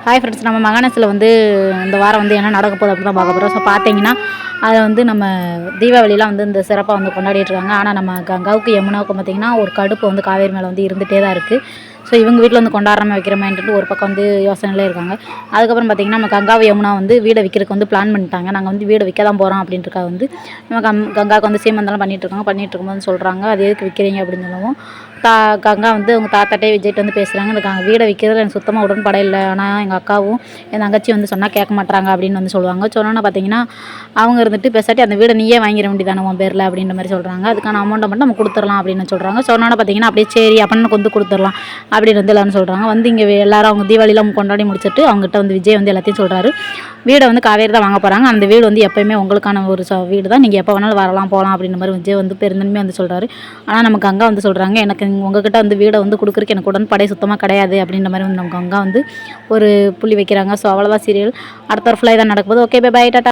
Hi friends, நம்ம மகாநசில் வந்து இந்த வாரம் வந்து என்ன நடக்க போகுது அப்படி தான் பார்க்க போகிறோம். ஸோ பார்த்தீங்கன்னா அதை வந்து நம்ம தீபாவளிலாம் வந்து இந்த சிறப்பாக வந்து கொண்டாடிட்டு இருக்காங்க. ஆனால் நம்ம கங்காவுக்கு யமுனாவுக்கும் பார்த்திங்கன்னா ஒரு கடுப்பு வந்து காவேரி மேலே வந்து இருந்துகிட்டே தான் இருக்குது. ஸோ இவங்க வீட்டில் வந்து கொண்டாடுறமே வைக்கிறமேன்ட்டு ஒரு பக்கம் வந்து யோசனையிலே இருக்காங்க. அதுக்கப்புறம் பார்த்திங்கன்னா நம்ம கங்காவை யமுனா வந்து வீடை விற்கிறதுக்கு வந்து பிளான் பண்ணிட்டாங்க. நாங்கள் வந்து வீடை விற்க தான் போகிறோம் அப்படின்றக்காக வந்து நம்ம கங்காவுக்கு வந்து சீமந்தெல்லாம் பண்ணிகிட்டு இருக்கும்போது சொல்கிறாங்க, அது எதுக்கு விற்கிறீங்க அப்படின்னு சொல்லவும் கங்கா வந்து அவங்க தாத்தாட்டே விஜய்ட்டு வந்து பேசுகிறாங்க. இந்த வீடை விற்கிறது எனக்கு சுத்தமாக உடன்பட இல்லை. ஆனால் எங்கள் அக்காவும் என் தங்கச்சி வந்து சொன்னால் கேட்க மாட்டாங்க அப்படின்னு வந்து சொல்லுவாங்க. சொன்னோன்னா பார்த்தீங்கன்னா அவங்க இருந்துட்டு பேசாட்டி அந்த வீடை நீயே வாங்கிட வேண்டியதானே உன் பேரில் அப்படின்ற மாதிரி சொல்கிறாங்க. அதுக்கான அமௌண்ட்டை மட்டும் நம்ம கொடுத்துடலாம் அப்படின்னு சொல்கிறாங்க. சொன்னோன்னா பார்த்தீங்கன்னா அப்படியே சரி அப்படின்னு வந்து கொடுத்துடலாம் அப்படின்னு வந்து எல்லாரும் சொல்கிறாங்க. வந்து இங்கே எல்லாரும் அவங்க தீபாவளிலாம் கொண்டாடி முடிச்சுட்டு அவங்ககிட்ட வந்து விஜய் வந்து எல்லாத்தையும் சொல்கிறாரு. வீடை வந்து காவேரி தான் வாங்க போகிறாங்க. அந்த வீடு வந்து எப்போயுமே உங்களுக்கான ஒரு வீடு தான், நீங்கள் எப்போ வேணாலும் வரலாம் போகலாம் அப்படின்ற மாதிரி விஜய் வந்து பெருந்தன்மையாக வந்து சொல்கிறாரு. ஆனால் நமக்கு அங்கே வந்து சொல்கிறாங்க, எனக்கு உங்ககிட்ட வந்து வீடை வந்து கொடுக்குறக்கு எனக்கு உடன்படை சுத்தமாக கிடையாது அப்படின்ற மாதிரி வந்து நமக்கு அங்கே வந்து ஒரு புள்ளி வைக்கிறாங்க. ஸோ அவ்வளோதான் சீரியல். அடுத்த ஒரு ஃபுல்லாக தான் நடக்குது. Okay, bye, Tata.